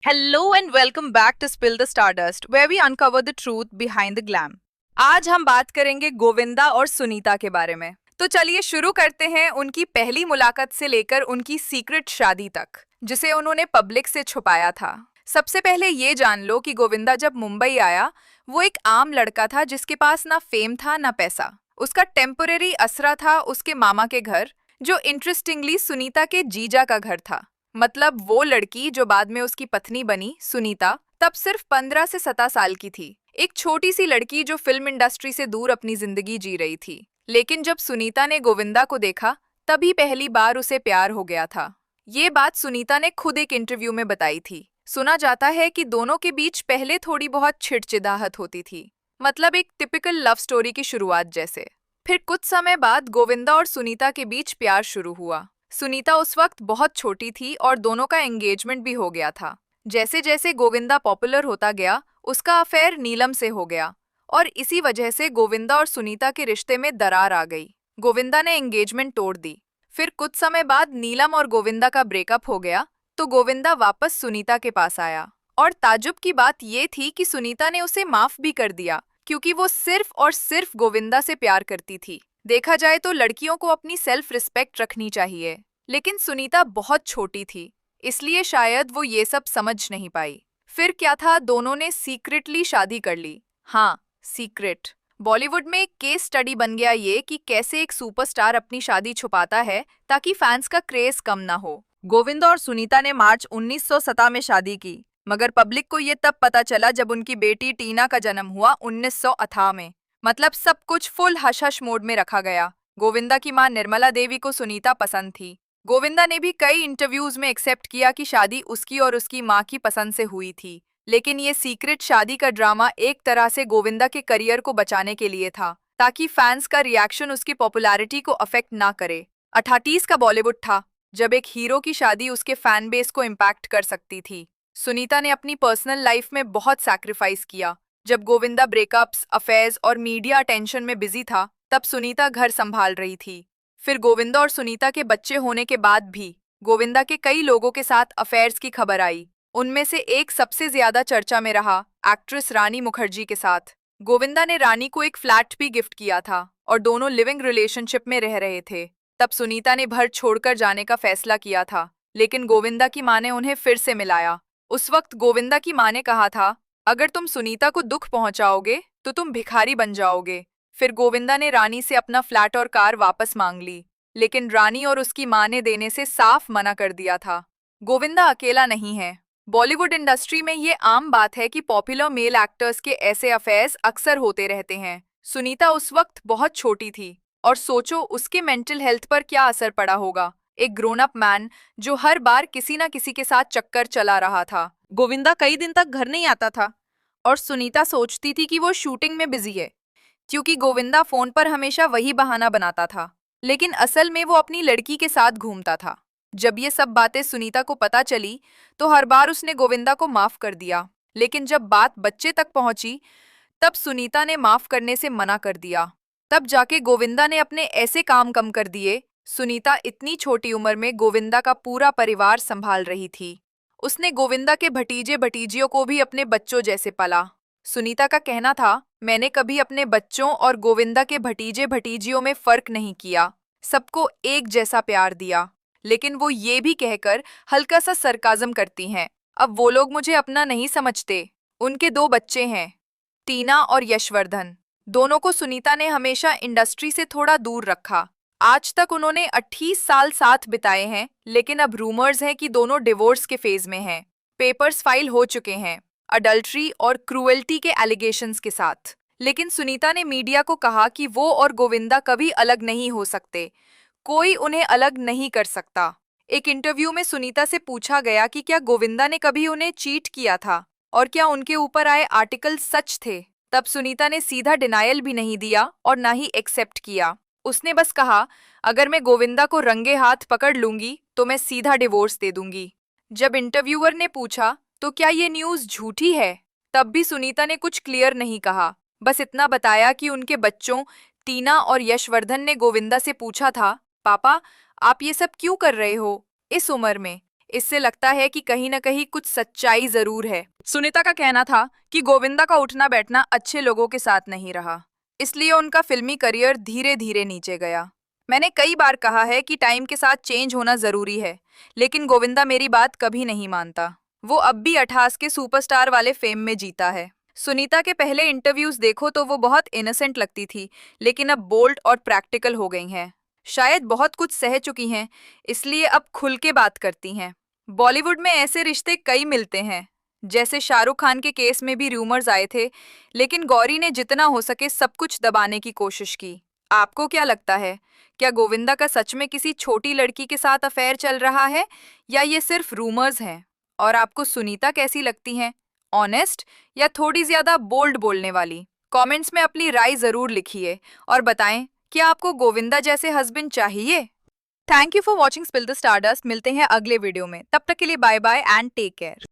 Hello and welcome back to Spill the Stardust, where we uncover the truth behind the glam. आज हम बात करेंगे गोविंदा और सुनीता के बारे में। तो चलिए शुरू करते हैं उनकी पहली मुलाकात से लेकर उनकी सीक्रेट शादी तक, जिसे उन्होंने पब्लिक से छुपाया था। सबसे पहले ये जान लो कि गोविंदा जब मुंबई आया, वो एक आम लड़का था जिसके पास ना फेम था ना पैसा। उसका टेम्परेरी असरा था उसके मामा के घर, जो इंटरेस्टिंगली सुनीता के जीजा का घर था। मतलब वो लड़की जो बाद में उसकी पत्नी बनी, सुनीता, तब सिर्फ 15 से 17 साल की थी। एक छोटी सी लड़की जो फिल्म इंडस्ट्री से दूर अपनी जिंदगी जी रही थी। लेकिन जब सुनीता ने गोविंदा को देखा, तभी पहली बार उसे प्यार हो गया था। ये बात सुनीता ने खुद एक इंटरव्यू में बताई थी। सुना जाता है कि दोनों के बीच पहले थोड़ी बहुत छिड़चिड़ाहट होती थी, मतलब एक टिपिकल लव स्टोरी की शुरुआत जैसे। फिर कुछ समय बाद गोविंदा और सुनीता के बीच प्यार शुरू हुआ। सुनीता उस वक्त बहुत छोटी थी और दोनों का एंगेजमेंट भी हो गया था। जैसे जैसे गोविंदा पॉपुलर होता गया, उसका अफेयर नीलम से हो गया और इसी वजह से गोविंदा और सुनीता के रिश्ते में दरार आ गई। गोविंदा ने एंगेजमेंट तोड़ दी। फिर कुछ समय बाद नीलम और गोविंदा का ब्रेकअप हो गया, तो गोविंदा वापस सुनीता के पास आया। और ताज्जुब की बात ये थी कि सुनीता ने उसे माफ भी कर दिया, क्योंकि वो सिर्फ और सिर्फ गोविंदा से प्यार करती थी। देखा जाए तो लड़कियों को अपनी सेल्फ रिस्पेक्ट रखनी चाहिए, लेकिन सुनीता बहुत छोटी थी, इसलिए शायद वो ये सब समझ नहीं पाई। फिर क्या था, दोनों ने सीक्रेटली शादी कर ली। हाँ, सीक्रेट। बॉलीवुड में एक केस स्टडी बन गया ये कि कैसे एक सुपरस्टार अपनी शादी छुपाता है ताकि फैंस का क्रेज कम ना हो। गोविंदा और सुनीता ने मार्च 1907 में शादी की, मगर पब्लिक को ये तब पता चला जब उनकी बेटी टीना का जन्म हुआ 1918 में। मतलब सब कुछ फुल हश हश मोड में रखा गया। गोविंदा की मां निर्मला देवी को सुनीता पसंद थी। गोविंदा ने भी कई इंटरव्यूज में एक्सेप्ट किया कि शादी उसकी और उसकी मां की पसंद से हुई थी। लेकिन ये सीक्रेट शादी का ड्रामा एक तरह से गोविंदा के करियर को बचाने के लिए था, ताकि फैंस का रिएक्शन उसकी पॉपुलैरिटी को अफेक्ट ना करे। 88 का बॉलीवुड था, जब एक हीरो की शादी उसके फैन बेस को इम्पैक्ट कर सकती थी। सुनीता ने अपनी पर्सनल लाइफ में बहुत सैक्रिफाइस किया। जब गोविंदा ब्रेकअप्स, अफेयर्स और मीडिया अटेंशन में बिजी था, तब सुनीता घर संभाल रही थी। फिर गोविंदा और सुनीता के बच्चे होने के बाद भी गोविंदा के कई लोगों के साथ अफेयर्स की खबर आई। उनमें से एक सबसे ज्यादा चर्चा में रहा एक्ट्रेस रानी मुखर्जी के साथ। गोविंदा ने रानी को एक फ्लैट भी गिफ्ट किया था और दोनों लिविंग रिलेशनशिप में रह रहे थे। तब सुनीता ने घर छोड़कर जाने का फैसला किया था, लेकिन गोविंदा की मां ने उन्हें फिर से मिलाया। उस वक्त गोविंदा की मां ने कहा था, अगर तुम सुनीता को दुख पहुंचाओगे तो तुम भिखारी बन जाओगे। फिर गोविंदा ने रानी से अपना फ्लैट और कार वापस मांग ली, लेकिन रानी और उसकी मां ने देने से साफ मना कर दिया था। गोविंदा अकेला नहीं है। बॉलीवुड इंडस्ट्री में ये आम बात है कि पॉपुलर मेल एक्टर्स के ऐसे अफेयर्स अक्सर होते रहते हैं। सुनीता उस वक्त बहुत छोटी थी, और सोचो उसके मेंटल हेल्थ पर क्या असर पड़ा होगा। एक ग्रोन अप मैन जो हर बार किसी ना किसी के साथ चक्कर चला रहा था। गोविंदा कई दिन तक घर नहीं आता था और सुनीता सोचती थी कि वो शूटिंग में बिजी है, क्योंकि गोविंदा फोन पर हमेशा वही बहाना बनाता था, लेकिन असल में वो अपनी लड़की के साथ घूमता था। जब ये सब बातें सुनीता को पता चली, तो हर बार उसने गोविंदा को माफ कर दिया, लेकिन जब बात बच्चे तक पहुंची, तब सुनीता ने माफ करने से मना कर दिया। तब जाके गोविंदा ने अपने ऐसे काम कम कर दिए। सुनीता इतनी छोटी उम्र में गोविंदा का पूरा परिवार संभाल रही थी। उसने गोविंदा के भतीजे भतीजियों को भी अपने बच्चों जैसे पाला। सुनीता का कहना था, मैंने कभी अपने बच्चों और गोविंदा के भतीजे भतीजियों में फर्क नहीं किया, सबको एक जैसा प्यार दिया। लेकिन वो ये भी कहकर हल्का सा सरकाज़म करती हैं, अब वो लोग मुझे अपना नहीं समझते। उनके दो बच्चे हैं, टीना और यशवर्धन। दोनों को सुनीता ने हमेशा इंडस्ट्री से थोड़ा दूर रखा। आज तक उन्होंने 28 साल साथ बिताए हैं, लेकिन अब रूमर्स हैं कि दोनों डिवोर्स के फेज में हैं। पेपर्स फाइल हो चुके हैं, अडल्ट्री और क्रूएल्टी के एलिगेशंस के साथ। लेकिन सुनीता ने मीडिया को कहा कि वो और गोविंदा कभी अलग नहीं हो सकते, कोई उन्हें अलग नहीं कर सकता। एक इंटरव्यू में सुनीता से पूछा गया कि क्या गोविंदा ने कभी उन्हें चीट किया था और क्या उनके ऊपर आए आर्टिकल सच थे। तब सुनीता ने सीधा डिनायल भी नहीं दिया और ना ही एक्सेप्ट किया। उसने बस कहा, अगर मैं गोविंदा को रंगे हाथ पकड़ लूंगी तो मैं सीधा डिवोर्स दे दूंगी। जब इंटरव्यूअर ने पूछा, तो क्या ये न्यूज़ झूठी है, तब भी सुनीता ने कुछ क्लियर नहीं कहा। बस इतना बताया कि उनके बच्चों टीना और यशवर्धन ने गोविंदा से पूछा था, पापा आप ये सब क्यों कर रहे हो इस उम्र में। इससे लगता है कि कहीं ना कहीं कुछ सच्चाई जरूर है। सुनीता का कहना था कि गोविंदा का उठना बैठना अच्छे लोगों के साथ नहीं रहा, इसलिए उनका फिल्मी करियर धीरे धीरे नीचे गया। मैंने कई बार कहा है कि टाइम के साथ चेंज होना जरूरी है, लेकिन गोविंदा मेरी बात कभी नहीं मानता। वो अब भी 28 के सुपरस्टार वाले फेम में जीता है। सुनीता के पहले इंटरव्यूज देखो तो वो बहुत इनोसेंट लगती थी, लेकिन अब बोल्ड और प्रैक्टिकल हो गई हैं। शायद बहुत कुछ सह चुकी हैं, इसलिए अब खुल के बात करती हैं। बॉलीवुड में ऐसे रिश्ते कई मिलते हैं, जैसे शाहरुख खान के केस में भी रूमर्स आए थे, लेकिन गौरी ने जितना हो सके सब कुछ दबाने की कोशिश की। आपको क्या लगता है, क्या गोविंदा का सच में किसी छोटी लड़की के साथ अफेयर चल रहा है, या ये सिर्फ रूमर्स हैं? और आपको सुनीता कैसी लगती हैं, ऑनेस्ट या थोड़ी ज्यादा बोल्ड बोलने वाली? कमेंट्स में अपनी राय जरूर लिखिए और बताएं, क्या आपको गोविंदा जैसे हस्बैंड चाहिए? Thank you for watching spill the stardust. मिलते हैं अगले वीडियो में, तब तक के लिए bye bye and take care.